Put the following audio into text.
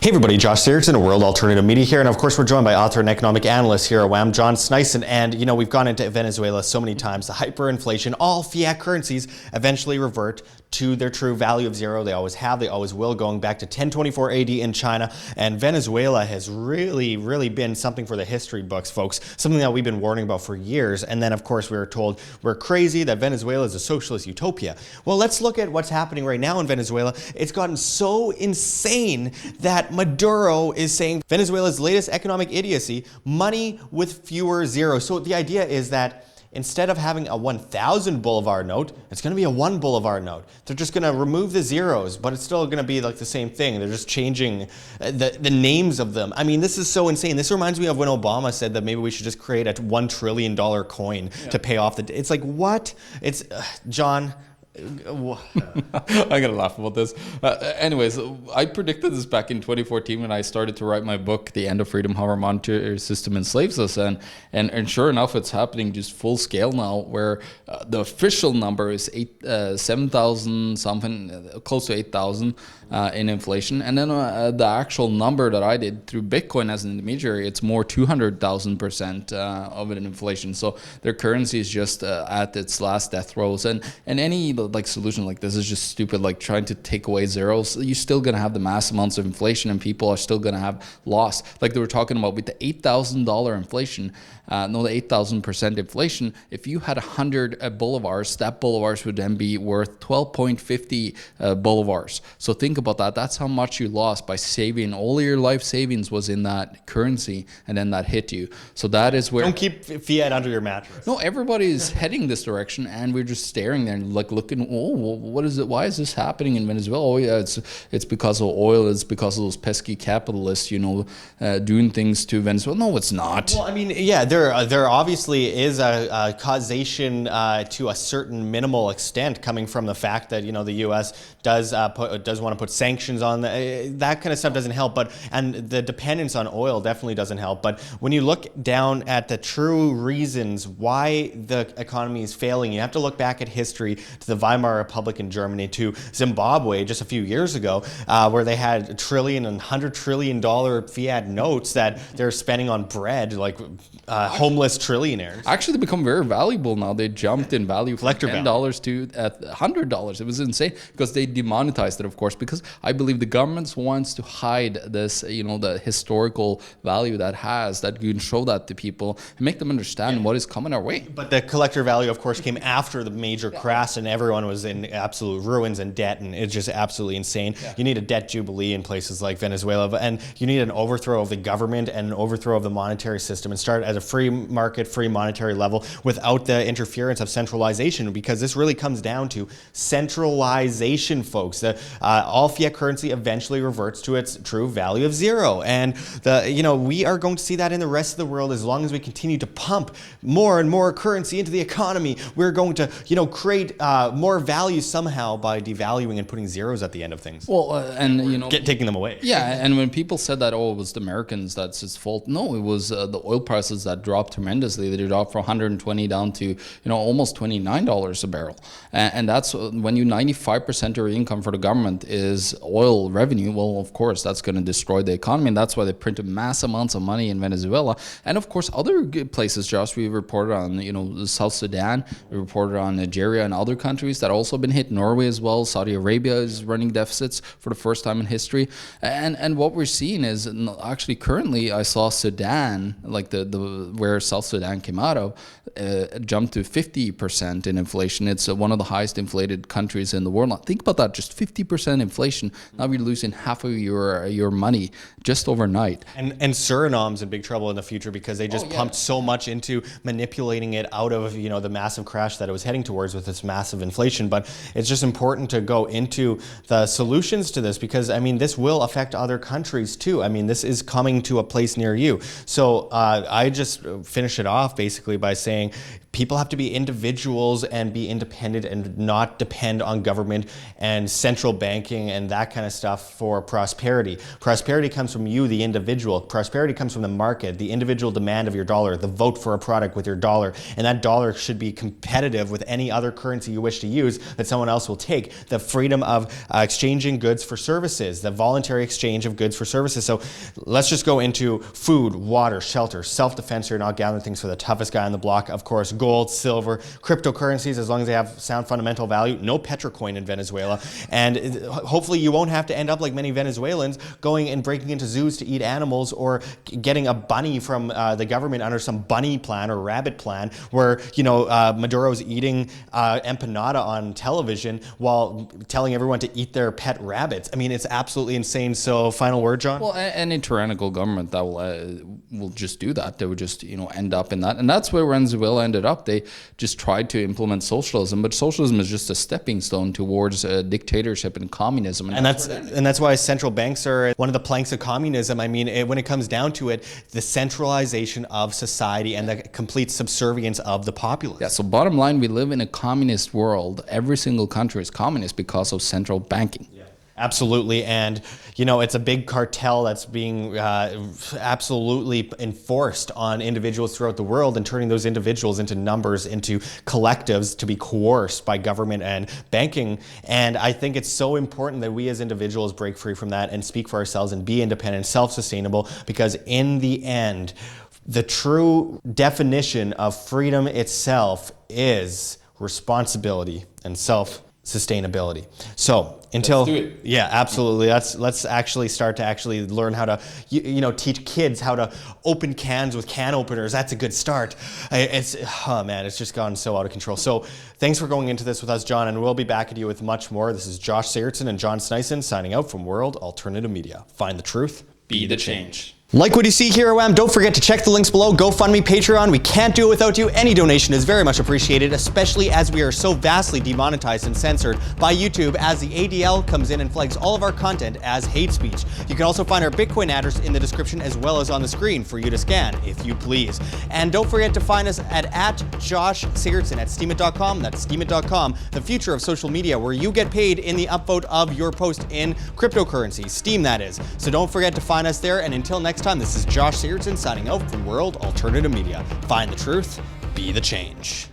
Hey everybody, Josh Sigurdson, a World Alternative Media here, and of course we're joined by author and economic analyst here at WAM, John Sneisen. And you know, we've gone into Venezuela so many times. The hyperinflation, all fiat currencies eventually revert to their true value of zero. They always have, they always will, going back to 1024 AD in China. And Venezuela has really been something for the history books, folks, something that we've been warning about for years. And then of course we were told we're crazy, that Venezuela is a socialist utopia. Well, let's look at what's happening right now in Venezuela. It's gotten so insane that Maduro is saying Venezuela's latest economic idiocy, money with fewer zeros. So the idea is that instead of having a 1,000 Bolivar note, it's going to be a 1 Bolivar note. They're just going to remove the zeros, but it's still going to be like the same thing. They're just changing the names of them. I mean, this is so insane. This reminds me of when Obama said that maybe we should just create a $1 trillion coin to pay off the... It's like, what? It's... John... I gotta laugh about this. Anyways, I predicted this back in 2014 when I started to write my book, The End of Freedom, How Our Monetary System Enslaves Us. And sure enough, it's happening just full scale now, where the official number is 7,000 something, close to 8,000 in inflation. And then the actual number that I did through Bitcoin as an intermediary, it's more 200,000% of an inflation. So their currency is just at its last death throes. And any like solution like this is just stupid, like trying to take away zeros. You're still going to have the mass amounts of inflation, and people are still going to have loss. Like they were talking about with the $8,000 inflation, the 8,000% inflation, if you had 100 bolivars, that bolivars would then be worth 12.50 bolivars. So think about that. That's how much you lost by saving. All your life savings was in that currency, and then that hit you. So that is where... Don't keep fiat under your mattress. No, everybody is heading this direction, and we're just staring there and like looking, oh, what is it? Why is this happening in Venezuela? Oh yeah, it's because of oil. It's because of those pesky capitalists, you know, doing things to Venezuela. No, it's not. Well, I mean, yeah, there obviously is a causation to a certain minimal extent coming from the fact that, you know, the U.S. does want to put sanctions on that kind of stuff doesn't help, and the dependence on oil definitely doesn't help. But when you look down at the true reasons why the economy is failing, you have to look back at history to the Weimar Republic in Germany, to Zimbabwe just a few years ago, where they had $1 trillion and $100 trillion fiat notes that they're spending on bread, like homeless trillionaires. Actually, they become very valuable now. They jumped in value from $10 to $100. It was insane because they demonetized it, of course, because I believe the government wants to hide this, you know, the historical value that has, that you can show that to people and make them understand what is coming our way. But the collector value, of course, came after the major crash, and everyone was in absolute ruins and debt, and it's just absolutely insane. You need a debt jubilee in places like Venezuela, and you need an overthrow of the government and an overthrow of the monetary system, and start at a free market, free monetary level without the interference of centralization, because this really comes down to centralization, folks. All fiat currency eventually reverts to its true value of zero, and we are going to see that in the rest of the world as long as we continue to pump more and more currency into the economy. We're going to, create more value somehow by devaluing and putting zeros at the end of things. Well, taking them away. Yeah, and when people said that, oh, it was the Americans, that's its fault. No, it was the oil prices that dropped tremendously. They dropped from 120 down to, almost $29 a barrel. And that's when 95% of your income for the government is oil revenue. Well, of course, that's going to destroy the economy. And that's why they printed mass amounts of money in Venezuela. And of course, other places, Josh, we reported on, South Sudan, we reported on Nigeria and other countries that also been hit. Norway as well. Saudi Arabia is running deficits for the first time in history. And what we're seeing is actually currently I saw Sudan, like where South Sudan came out of, jumped to 50% in inflation. It's one of the highest inflated countries in the world. Now, think about that, just 50% inflation. Now you're losing half of your money just overnight. And Suriname's in big trouble in the future because they just pumped so much into manipulating it out of the massive crash that it was heading towards with this massive inflation. But it's just important to go into the solutions to this, because this will affect other countries too. This is coming to a place near you. So I just finish it off basically by saying people have to be individuals and be independent and not depend on government and central banking and that kind of stuff for prosperity. Prosperity comes from you, the individual. Prosperity comes from the market, the individual demand of your dollar, the vote for a product with your dollar. And that dollar should be competitive with any other currency you wish to to use that someone else will take. The freedom of exchanging goods for services, the voluntary exchange of goods for services. So let's just go into food, water, shelter, self-defense. You're not gathering things for the toughest guy on the block. Of course, gold, silver, cryptocurrencies, as long as they have sound fundamental value. No petrocoin in Venezuela. And hopefully you won't have to end up like many Venezuelans going and breaking into zoos to eat animals, or getting a bunny from the government under some bunny plan or rabbit plan where, Maduro's eating empanada on television while telling everyone to eat their pet rabbits. I mean, it's absolutely insane. So final word, John? Well, any tyrannical government that will just do that. They would just, end up in that. And that's where Venezuela ended up. They just tried to implement socialism, but socialism is just a stepping stone towards dictatorship and communism. And that's why central banks are one of the planks of communism. I mean, when it comes down to it, the centralization of society and the complete subservience of the populace. Yeah, so bottom line, we live in a communist world. Every single country is communist because of central banking. Yeah. Absolutely. And, it's a big cartel that's being absolutely enforced on individuals throughout the world, and turning those individuals into numbers, into collectives to be coerced by government and banking. And I think it's so important that we as individuals break free from that and speak for ourselves and be independent, self-sustainable, because in the end, the true definition of freedom itself is responsibility and self-sustainability. So until, let's do it. Yeah, absolutely. Let's actually start to learn how to, teach kids how to open cans with can openers. That's a good start. It's just gone so out of control. So thanks for going into this with us, John, and we'll be back at you with much more. This is Josh Sigurdson and John Sneisen signing out from World Alternative Media. Find the truth, Be the change. Like what you see here, WAM, don't forget to check the links below. GoFundMe, Patreon. We can't do it without you. Any donation is very much appreciated, especially as we are so vastly demonetized and censored by YouTube, as the ADL comes in and flags all of our content as hate speech. You can also find our Bitcoin address in the description as well as on the screen for you to scan, if you please. And don't forget to find us at Josh Sigurdson at steemit.com. That's steemit.com, the future of social media, where you get paid in the upvote of your post in cryptocurrency, Steem that is. So don't forget to find us there. And until next time, this is Josh Sigurdson signing out from World Alternative Media. Find the truth, be the change.